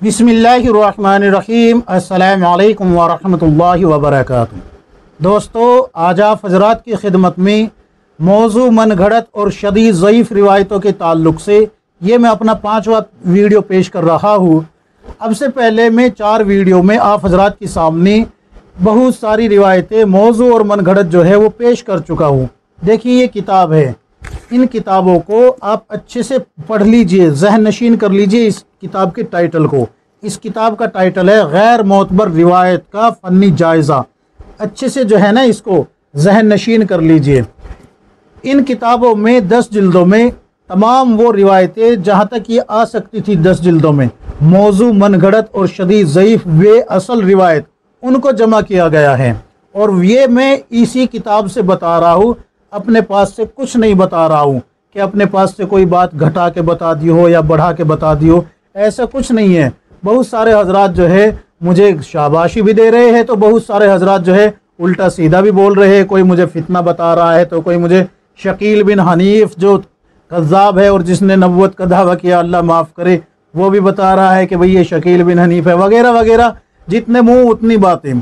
बिस्मिल्लाहिर्रहमानिर्रहीम। अस्सलामु अलैकुम वरहमतुल्लाहि वबरकातुहू। दोस्तों, आज आप हजरात की खिदमत में मौजू मन घड़त और शदीद ज़ईफ़ रिवायतों के ताल्लुक़ से ये मैं अपना 5वां वीडियो पेश कर रहा हूँ। अब से पहले मैं 4 वीडियो में आप हजरात के सामने बहुत सारी रिवायतें मौजू और मन घड़त जो है वो पेश कर चुका हूँ। देखिए, ये किताब है। इन किताबों को आप अच्छे से पढ़ लीजिए, जहन नशीन कर लीजिए इस किताब के टाइटल को। इस किताब का टाइटल है गैर मोतबर रिवायत का फ़नी जायज़ा। अच्छे से जो है ना इसको जहन नशीन कर लीजिए। इन किताबों में 10 जिल्दों में तमाम वो रिवायतें जहाँ तक ये आ सकती थी 10 जिल्दों में मौजू मन घड़त और शदीद ज़ईफ़ वे असल रिवायत उनको जमा किया गया है। और ये मैं इसी किताब से बता रहा हूँ, अपने पास से कुछ नहीं बता रहा हूँ कि अपने पास से कोई बात घटा के बता दी हो या बढ़ा के बता दी हो, ऐसा कुछ नहीं है। बहुत सारे हजरात जो है मुझे शाबाशी भी दे रहे हैं, तो बहुत सारे हजरात जो है उल्टा सीधा भी बोल रहे हैं। कोई मुझे फितना बता रहा है, तो कोई मुझे शकील बिन हनीफ जो कज़्ज़ाब है और जिसने नबूवत का दावा किया, अल्लाह माफ़ करे, वो भी बता रहा है कि भाई ये शकील बिन हनीफ है, वगैरह वगैरह। जितने मुँह उतनी बातें।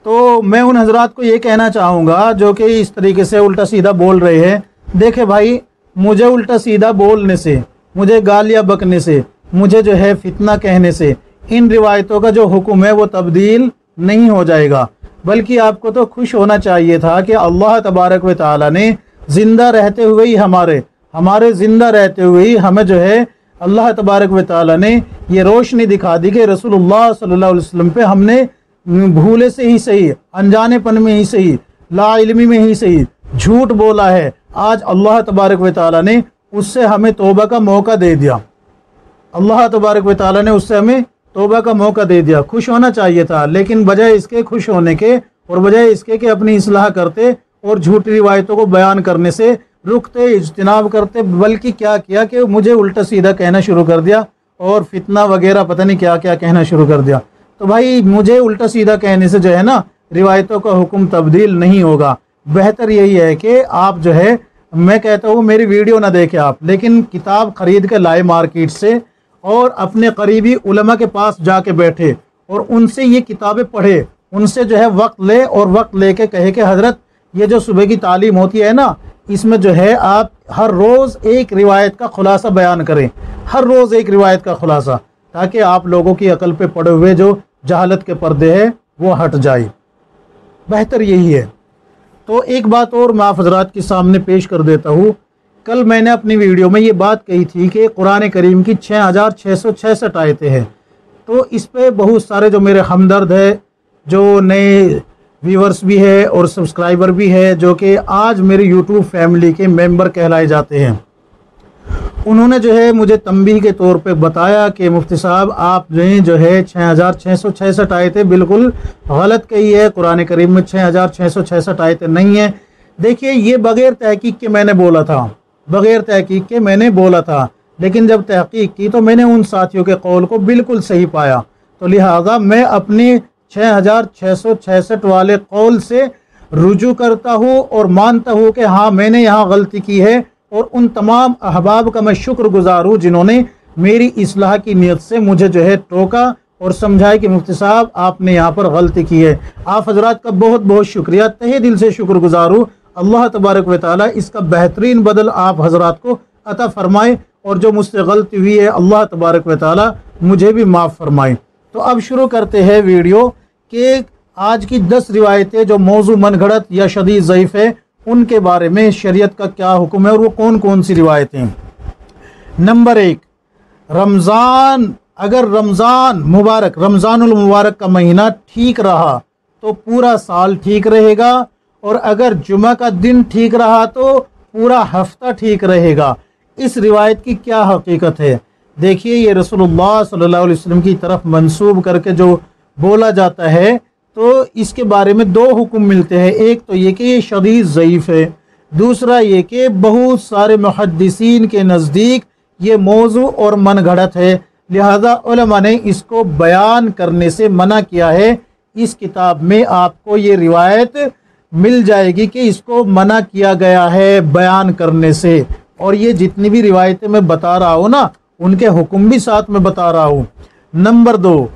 तो मैं उन हजरात को ये कहना चाहूँगा जो कि इस तरीके से उल्टा सीधा बोल रहे हैं, देखे भाई, मुझे उल्टा सीधा बोलने से, मुझे गालियाँ बकने से, मुझे जो है फितना कहने से इन रिवायतों का जो हुक्म है वो तब्दील नहीं हो जाएगा। बल्कि आपको तो खुश होना चाहिए था कि अल्लाह तबारक व तआला ने ज़िंदा रहते हुए ही हमारे ज़िंदा रहते हुए ही हमें जो है अल्लाह तबारक व तआला ने ये रोशनी दिखा दी कि रसूलुल्लाह सल्लल्लाहु अलैहि वसल्लम पे हमने भूले से ही सही, अनजानेपन में ही सही, लाइल्मी में ही सही झूठ बोला है। आज अल्लाह तबारक व तआला ने उससे हमें तौबा का मौका दे दिया। अल्लाह तबारक व तआला ने उससे हमें तौबा का मौका दे दिया। खुश होना चाहिए था, लेकिन बजाय इसके खुश होने के और बजाय इसके कि अपनी इस्लाह करते और झूठी रिवायतों को बयान करने से रुकते, इज्तिनाब करते, बल्कि क्या किया कि मुझे उल्टा सीधा कहना शुरू कर दिया और फितना वगैरह पता नहीं क्या क्या कहना शुरू कर दिया। तो भाई, मुझे उल्टा सीधा कहने से जो है ना रिवायतों का हुक्म तब्दील नहीं होगा। बेहतर यही है कि आप जो है, मैं कहता हूँ मेरी वीडियो ना देखें आप, लेकिन किताब ख़रीद के लाए मार्केट से और अपने करीबी उलमा के पास जाके बैठे और उनसे ये किताबें पढ़े, उनसे जो है वक्त ले और वक्त लेके कहे कि हज़रत, ये जो सुबह की तालीम होती है ना, इसमें जो है आप हर रोज़ एक रिवायत का खुलासा बयान करें, हर रोज़ एक रिवायत का खुलासा, ताकि आप लोगों की अकल पे पड़े हुए जो जहालत के पर्दे हैं वो हट जाए। बेहतर यही है। तो एक बात और मैं आप हज़रात के सामने पेश कर देता हूँ। कल मैंने अपनी वीडियो में ये बात कही थी कि कुरान करीम की 6666 आयतें हैं। तो इस पे बहुत सारे जो मेरे हमदर्द है, जो नए व्यूवर्स भी है और सब्सक्राइबर भी है, जो कि आज मेरी यूट्यूब फैमिली के मेंबर कहलाए जाते हैं, उन्होंने जो है मुझे तंबीह के तौर पे बताया कि मुफ्ती साहब, आपने जो है 6666 आयतें बिल्कुल गलत कही है। कुरान करीम में 6666 आयतें नहीं है। देखिए, ये बग़ैर तहकीक के मैंने बोला था, बग़ैर तहकीक के मैंने बोला था, लेकिन जब तहकीक की तो मैंने उन साथियों के कौल को बिल्कुल सही पाया। तो लिहाजा मैं अपने 6666 वाले कौल से रुजू करता हूँ और मानता हूँ कि हाँ, मैंने यहाँ गलती की है। और उन तमाम अहबाब का मैं शुक्रगुजार हूँ जिन्होंने मेरी इस्लाह की नीयत से मुझे जो है टोका और समझाया कि मुफ्ती साहब, आपने यहाँ पर गलती की है। आप हजरात का बहुत बहुत शुक्रिया, तहे दिल से शुक्रगुजार हूँ। अल्लाह तबारक व तआला इसका बेहतरीन बदल आप हजरात को अता फरमाए, और जो मुझसे गलती हुई है अल्लाह तबारक व तआला मुझे भी माफ़ फरमाए। तो अब शुरू करते हैं वीडियो कि आज की 10 रिवायतें जो मौजू मन घड़त या शदीद ज़ईफ़ है, उनके बारे में शरीयत का क्या हुक्म है और वो कौन कौन सी रिवायतें। नंबर 1, रमज़ान। अगर रमज़ान मुबारक, रमज़ानुल मुबारक का महीना ठीक रहा तो पूरा साल ठीक रहेगा, और अगर जुमा का दिन ठीक रहा तो पूरा हफ्ता ठीक रहेगा। इस रिवायत की क्या हकीकत है? देखिए, ये रसूलुल्लाह सल्लल्लाहु अलैहि वसल्लम की तरफ मंसूब करके जो बोला जाता है, तो इसके बारे में 2 हुक्म मिलते हैं। एक तो ये कि ये शदीद ज़ईफ़ है, दूसरा ये कि बहुत सारे मुहद्दिसीन के नज़दीक ये मौजू और मन घड़त है। लिहाजा उलमा ने इसको बयान करने से मना किया है। इस किताब में आपको ये रिवायत मिल जाएगी कि इसको मना किया गया है बयान करने से। और ये जितनी भी रिवायतें मैं बता रहा हूँ ना, उनके हुक्म भी साथ में बता रहा हूँ। नंबर 2,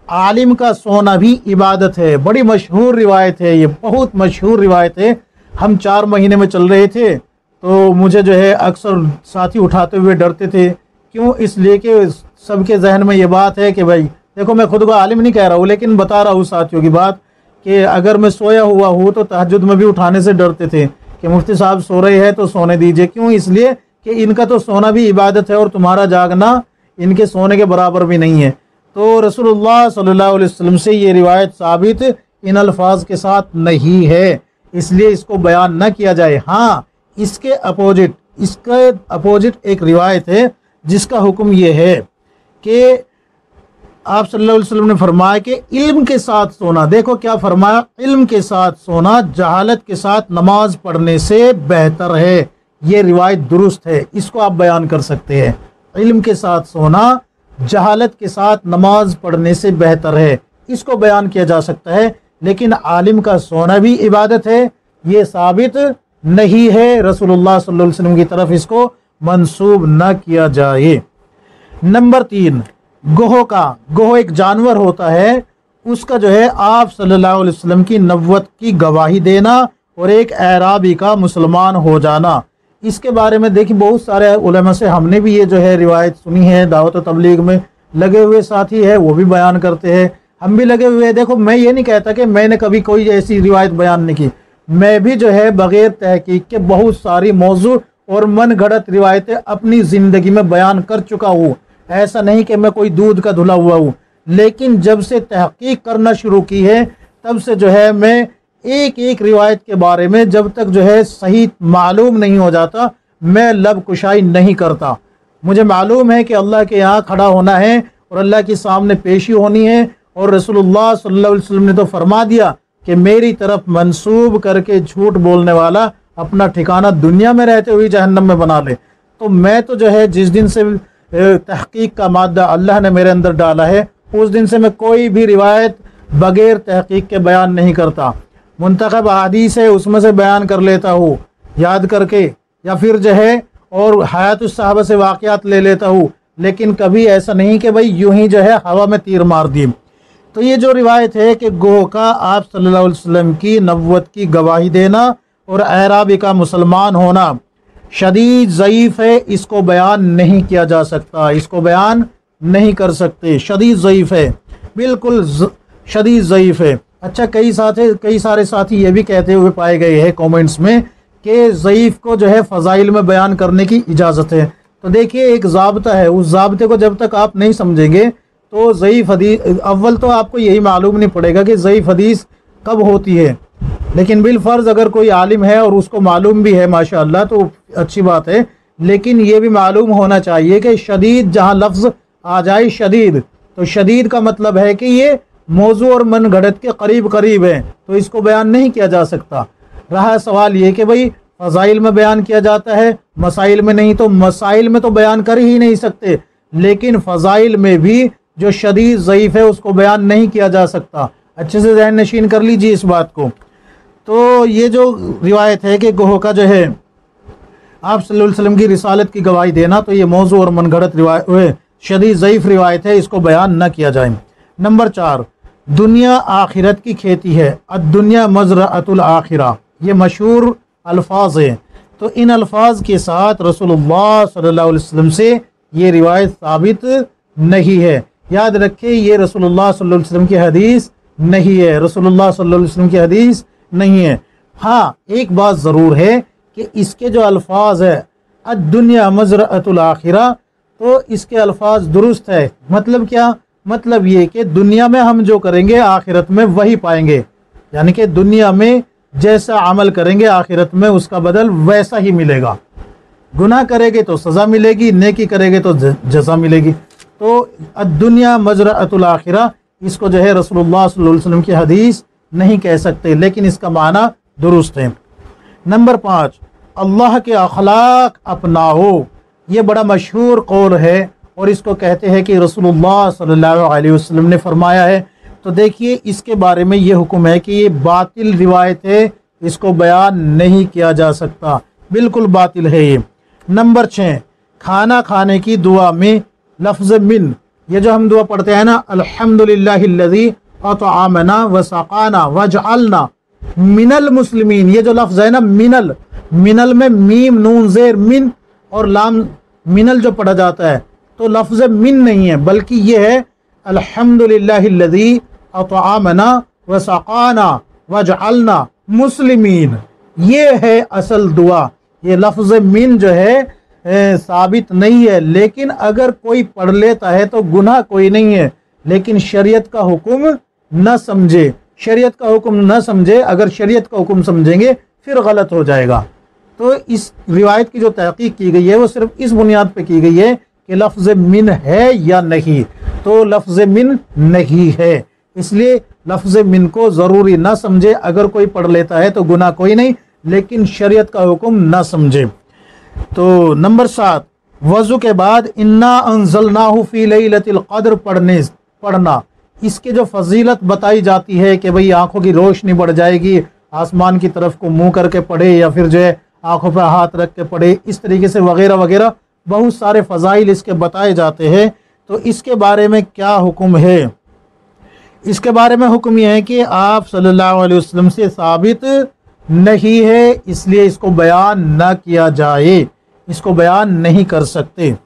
आलिम का सोना भी इबादत है। बड़ी मशहूर रिवायत है, ये बहुत मशहूर रिवायत है। हम 4 महीने में चल रहे थे तो मुझे जो है अक्सर साथी उठाते हुए डरते थे। क्यों? इसलिए कि सबके जहन में ये बात है कि भाई देखो, मैं खुद को आलिम नहीं कह रहा हूँ लेकिन बता रहा हूँ साथियों की बात, कि अगर मैं सोया हुआ हूँ तो तहज्जुद में भी उठाने से डरते थे कि मुफ्ती साहब सो रहे हैं तो सोने दीजिए। क्यों? इसलिए कि इनका तो सोना भी इबादत है और तुम्हारा जागना इनके सोने के बराबर भी नहीं है। तो रसूलुल्लाह सल्लल्लाहु अलैहि वसल्लम से ये रिवायत साबित इन अल्फाज के साथ नहीं है, इसलिए इसको बयान न किया जाए। हाँ, इसके अपोजिट एक रिवायत है जिसका हुक्म ये है कि आप सल्लल्लाहु अलैहि वसल्लम ने फरमाया कि इल्म के साथ सोना, देखो क्या फरमाया, इल्म के साथ सोना जहालत के साथ नमाज पढ़ने से बेहतर है। ये रिवायत दुरुस्त है, इसको आप बयान कर सकते हैं। इल्म के साथ सोना जहालत के साथ नमाज पढ़ने से बेहतर है, इसको बयान किया जा सकता है। लेकिन आलिम का सोना भी इबादत है, ये साबित नहीं है। रसूलुल्लाह सल्लल्लाहु अलैहि वसल्लम की तरफ इसको मंसूब न किया जाए। नंबर 3, गोह एक जानवर होता है, उसका जो है आप सल्लल्लाहु अलैहि वसल्लम की नबुव्वत की गवाही देना और एक अराबी का मुसलमान हो जाना। इसके बारे में देखिए बहुत सारे उलमा से हमने भी ये जो है रिवायत सुनी है। दावत व तबलीग में लगे हुए साथी है वो भी बयान करते हैं, हम भी लगे हुए हैं। देखो, मैं ये नहीं कहता कि मैंने कभी कोई ऐसी रिवायत बयान नहीं की, मैं भी जो है बग़ैर तहकीक के बहुत सारी मौजू और मन घड़त रिवायतें अपनी ज़िंदगी में बयान कर चुका हूँ। ऐसा नहीं कि मैं कोई दूध का धुला हुआ हूँ, लेकिन जब से तहकीक करना शुरू की है तब से जो है मैं एक एक रिवायत के बारे में जब तक जो है सही मालूम नहीं हो जाता मैं लब कुशाई नहीं करता। मुझे मालूम है कि अल्लाह के यहाँ खड़ा होना है और अल्लाह के सामने पेशी होनी है, और रसूलुल्लाह सल्लल्लाहु अलैहि वसल्लम ने तो फरमा दिया कि मेरी तरफ मंसूब करके झूठ बोलने वाला अपना ठिकाना दुनिया में रहते हुए जहन्नम में बना ले। तो मैं तो जो है जिस दिन से तहकीक का मादा अल्लाह ने मेरे अंदर डाला है उस दिन से मैं कोई भी रिवायत बग़ैर तहकीक के बयान नहीं करता। मुंतखब हदीस है उसमें से बयान कर लेता हूँ याद करके, या फिर जो है और हयात सहाबा से वाक़यात ले लेता हूँ, लेकिन कभी ऐसा नहीं कि भाई यूं ही जो है हवा में तीर मार दी। तो ये जो रिवायत है कि गोह का आप सल्लल्लाहु अलैहि वसल्लम की नबुव्वत की गवाही देना और अराबी का मुसलमान होना शदीद ज़ईफ़ है, इसको बयान नहीं किया जा सकता, इसको बयान नहीं कर सकते। शदीद ज़ईफ़ है, बिल्कुल शदीद ज़ईफ़ है। अच्छा, कई सारे साथी ये भी कहते हुए पाए गए हैं कमेंट्स में कि ज़ईफ़ को जो है फ़ज़ाइल में बयान करने की इजाज़त है। तो देखिए एक ज़ाब्ता है, उस ज़ाब्ते को जब तक आप नहीं समझेंगे तो ज़ईफ़ हदीस, अव्वल तो आपको यही मालूम नहीं पड़ेगा कि ज़ईफ़ हदीस कब होती है, लेकिन बिलफ़र्ज़ अगर कोई आलिम है और उसको मालूम भी है माशाअल्लाह तो अच्छी बात है। लेकिन ये भी मालूम होना चाहिए कि शदीद जहाँ लफ्ज़ आ जाए शदीद, तो शदीद का मतलब है कि ये मौजू और मन घड़त के करीब करीब है, तो इसको बयान नहीं किया जा सकता। रहा सवाल ये कि भाई फ़ज़ाइल में बयान किया जाता है मसाइल में नहीं, तो मसाइल में तो बयान कर ही नहीं सकते, लेकिन फ़ज़ाइल में भी जो शदीद ज़ईफ़ है उसको बयान नहीं किया जा सकता। अच्छे से ज़हन नशीन कर लीजिए इस बात को। तो ये जो रिवायत है कि गोह का जो है आप सल्लल्लाहु अलैहि वसल्लम की रिसालत की गवाही देना, तो ये मौजू और मनगढ़ंत रिवायत शदीद ज़ईफ़ रिवायत है, इसको बयान न किया जाए। नंबर 4, दुनिया आखिरत की खेती है, अद्दुनिया मज़रअतुल आखिरा, ये मशहूर अल्फाज हैं। तो इन अल्फाज के साथ रसूलुल्लाह सल्लल्लाहु अलैहि वसल्लम से ये रिवायत साबित नहीं है। याद रखें, ये रसूलुल्लाह सल्लल्लाहु अलैहि वसल्लम की हदीस नहीं है, रसूलुल्लाह सल्लल्लाहु अलैहि वसल्लम की हदीस नहीं है। हाँ, एक बात ज़रूर है कि इसके जो अल्फाज है अद्दुनिया मज़रअतुल आखिरा, तो इसके अल्फाज दुरुस्त है। मतलब क्या? मतलब ये कि दुनिया में हम जो करेंगे आखिरत में वही पाएंगे, यानी कि दुनिया में जैसा अमल करेंगे आखिरत में उसका बदल वैसा ही मिलेगा। गुनाह करेंगे तो सज़ा मिलेगी, नेकी करेंगे तो जज़ा मिलेगी। तो अद्दुनिया मज़रअतुल आखिरा, इसको जो है रसूलुल्लाह सल्लल्लाहु अलैहि वसल्लम की हदीस नहीं कह सकते, लेकिन इसका माना दुरुस्त है। नंबर 5, अल्लाह के अखलाक अपनाओ, ये बड़ा मशहूर कौल है और इसको कहते हैं कि रसूलुल्लाह सल्लल्लाहु अलैहि वसल्लम ने फरमाया है। तो देखिए इसके बारे में ये हुक्म है कि ये बातिल रिवायत है, इसको बयान नहीं किया जा सकता, बिल्कुल बातिल है ये। नंबर 6, खाना खाने की दुआ में लफ्ज़ मिन, ये जो हम दुआ पढ़ते हैं ना, अल्हम्दुलिल्लाहिल्लज़ी अतआमना वसक़ाना वजअलना मिनल मुस्लिमीन, ये जो लफ्ज़ है ना मिनल, मिनल में मीम नून ज़ेर मिन और लाम मिनल जो पढ़ा जाता है, तो लफ्ज़ मिन नहीं है, बल्कि ये है अल्हम्दुलिल्लाहिल्लज़ी अतआमना वसक़ाना वजअलना मुस्लिमीन। ये है असल दुआ। ये लफ्ज़ मिन जो है साबित नहीं है, लेकिन अगर कोई पढ़ लेता है तो गुनाह कोई नहीं है, लेकिन शरीयत का हुक्म न समझे, शरीयत का हुक्म न समझे, अगर शरीयत का हुक्म समझेंगे फिर गलत हो जाएगा। तो इस रिवायत की जो तहकीक की गई है वो सिर्फ इस बुनियाद पे की गई है कि लफ्ज़ मिन है या नहीं, तो लफ्ज़ मिन नहीं है, इसलिए लफ्ज़ मिन को ज़रूरी ना समझे। अगर कोई पढ़ लेता है तो गुनाह कोई नहीं, लेकिन शरीयत का हुक्म ना समझे। तो नंबर 7, वज़ू के बाद इन्ना अंज़लनाहु फ़ी लैलतिल क़द्र पढ़ना, इसके जो फजीलत बताई जाती है कि भाई आँखों की रोशनी बढ़ जाएगी, आसमान की तरफ को मुँह करके पढ़े या फिर जो है आँखों पर हाथ रख के पढ़े, इस तरीके से वगैरह वगैरह बहुत सारे फ़ज़ाइल इसके बताए जाते हैं। तो इसके बारे में क्या हुक्म है? इसके बारे में हुक्म यह है कि आप सल्लल्लाहु अलैहि वसल्लम से साबित नहीं है, इसलिए इसको बयान न किया जाए, इसको बयान नहीं कर सकते।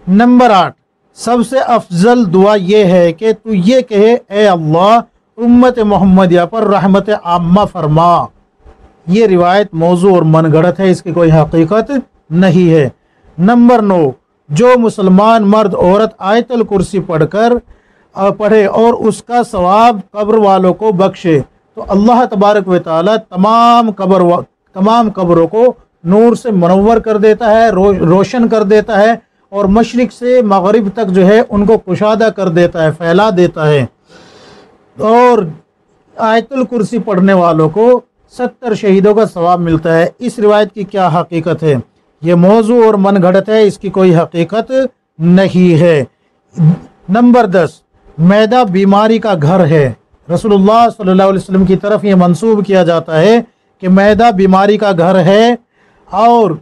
नंबर 8, सबसे अफजल दुआ ये है कि तू ये कहे, ए अल्लाह उम्मत मोहम्मदिया पर रहमत आम्मा फरमा। ये रिवायत मौजू और मनगढ़ंत है, इसकी कोई हकीकत नहीं है। नंबर 9, जो मुसलमान मर्द औरत आयतल कुर्सी पढ़े और उसका सवाब कब्र वालों को बख्शे, तो अल्लाह तबारक व तआला तमाम कब्रों को नूर से मुनव्वर कर देता है, रोशन कर देता है, और मशरिक से मगरिब तक जो है उनको कुशादा कर देता है, फैला देता है। और आयतुल कुर्सी पढ़ने वालों को 70 शहीदों का सवाब मिलता है। इस रिवायत की क्या हकीकत है? ये मौजू और मनगढ़ंत है, इसकी कोई हकीकत नहीं है। नंबर 10, मैदा बीमारी का घर है। रसूलुल्लाह सल्लल्लाहु अलैहि वसल्लम की तरफ ये मंसूब किया जाता है कि मैदा बीमारी का घर है, और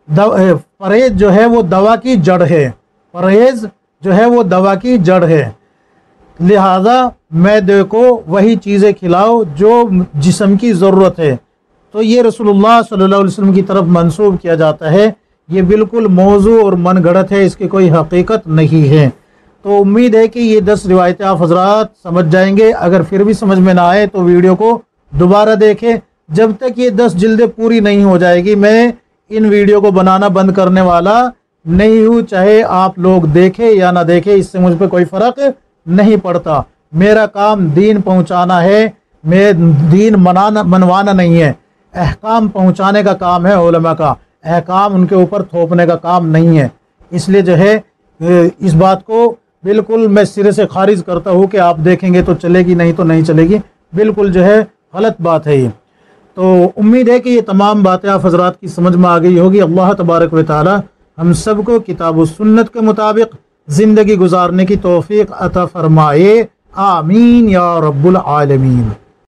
परहेज जो है वो दवा की जड़ है, परहेज जो है वो दवा की जड़ है, लिहाजा मैदे को वही चीज़ें खिलाओ जो जिस्म की ज़रूरत है। तो ये रसूलुल्लाह सल्लल्लाहु अलैहि वसल्लम की तरफ मंसूब किया जाता है, ये बिल्कुल मौजू और मनगढ़ंत है, इसकी कोई हकीकत नहीं है। तो उम्मीद है कि ये 10 रिवायतें आप हजरात समझ जाएंगे। अगर फिर भी समझ में ना आए तो वीडियो को दोबारा देखें। जब तक ये 10 जिल्दें पूरी नहीं हो जाएगी मैं इन वीडियो को बनाना बंद करने वाला नहीं हूँ, चाहे आप लोग देखें या ना देखें, इससे मुझ पर कोई फ़र्क नहीं पड़ता। मेरा काम दीन पहुँचाना है, मैं दीन मनवाना नहीं है। अहकाम पहुँचाने का काम है उलमा का, अहकाम उनके ऊपर थोपने का काम नहीं है। इसलिए जो है इस बात को बिल्कुल मैं सिरे से खारिज करता हूँ कि आप देखेंगे तो चलेगी, नहीं तो नहीं चलेगी, बिल्कुल जो है गलत बात है ये। तो उम्मीद है कि ये तमाम बातें आप हजरात की समझ में आ गई होगी। अल्लाह तबारक व तआला हम सबको किताब व सुन्नत के मुताबिक ज़िंदगी गुजारने की तौफीक अता फरमाए। आमीन या रब्बुल आलमीन।